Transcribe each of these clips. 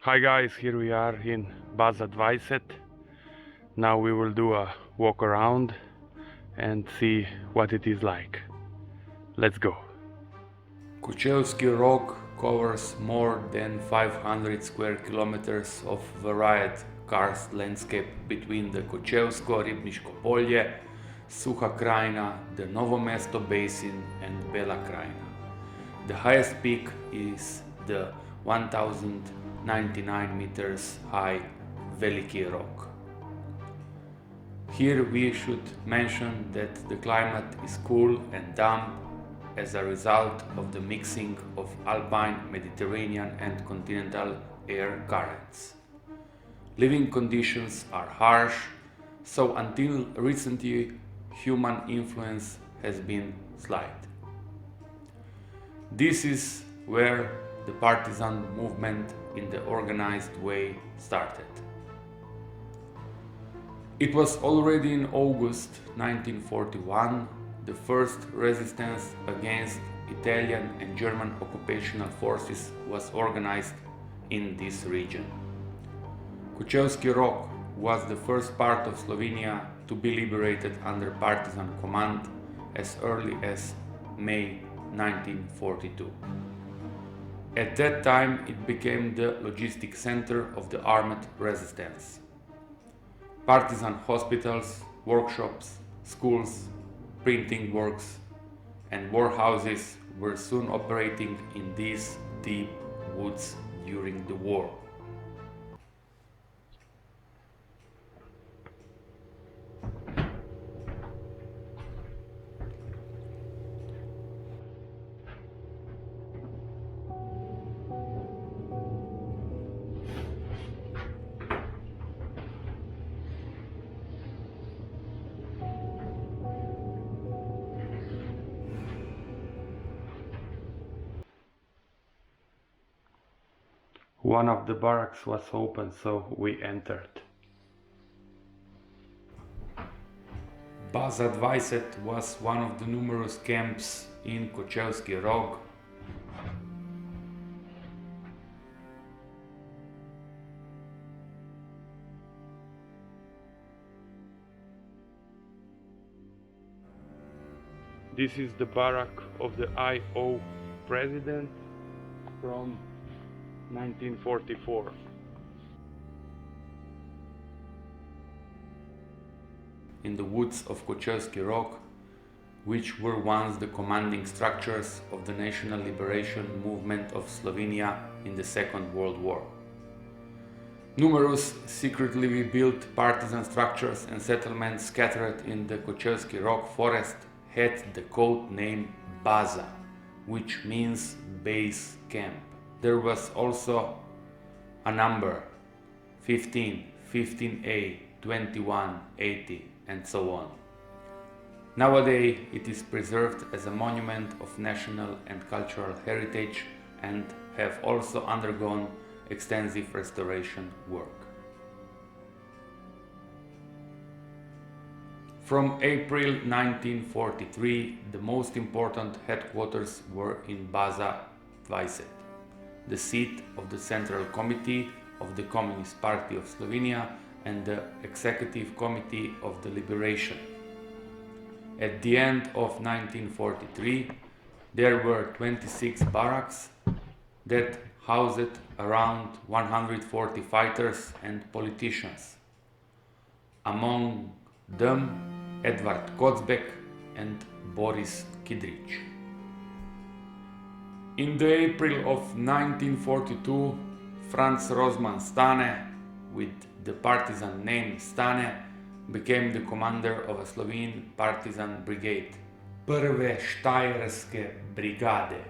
Hi guys, here we are in Baza 20. Now we will do a walk around and see what it is like. Let's go. Kočevski Rog covers more than 500 square kilometers of varied karst landscape between the Kočevsko Ribniško polje, Suha Krajina, the Novo Mesto Basin and Bela Krajina. The highest peak is the 1099 meters high Veliki Rog. Here we should mention that the climate is cool and damp as a result of the mixing of alpine, Mediterranean and continental air currents. Living conditions are harsh, so until recently human influence has been slight. This is where the partisan movement in the organized way started. It was already in August 1941 the first resistance against Italian and German occupational forces was organized in this region. Kočevski Rog was the first part of Slovenia to be liberated under partisan command as early as May 1942. At that time it became the logistic center of the armed resistance. Partisan hospitals, workshops, schools, printing works and warehouses were soon operating in these deep woods during the war. One of the barracks was open, so we entered. Baza 20 was one of the numerous camps in Kočevski Rog. This is the barrack of the IO president from 1944. In the woods of Kočevski Rog, which were once the commanding structures of the national liberation movement of Slovenia in the Second World War. Numerous secretly built partisan structures and settlements scattered in the Kočevski Rog forest had the code name Baza, which means base camp. There was also a number 15, 15A, 21, 80 and so on. Nowadays it is preserved as a monument of national and cultural heritage and have also undergone extensive restoration work. From April 1943 the most important headquarters were in Baza 20, the seat of the Central Committee of the Communist Party of Slovenia and the Executive Committee of the Liberation. At the end of 1943, there were 26 barracks that housed around 140 fighters and politicians. Among them, Edvard Kocbek and Boris Kidrič. In the April of 1942, Franz Rozman Stane, with the partisan name Stane, became the commander of a Slovene partisan brigade, Prve Štajerske brigade,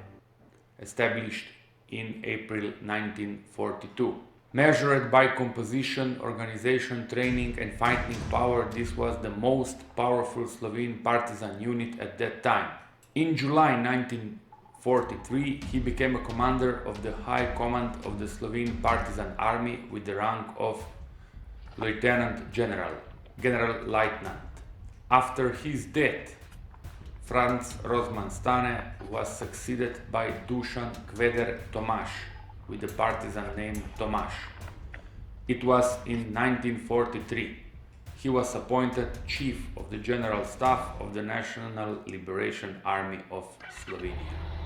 established in April 1942. Measured by composition, organization, training and fighting power, this was the most powerful Slovene partisan unit at that time. In July 1943, he became a commander of the High Command of the Slovene Partisan Army with the rank of Lieutenant General, General Lieutenant. After his death, Franz Rozman Stane was succeeded by Dušan Kveder Tomaš, with a partisan named Tomasz. It was in 1943. He was appointed chief of the General Staff of the National Liberation Army of Slovenia.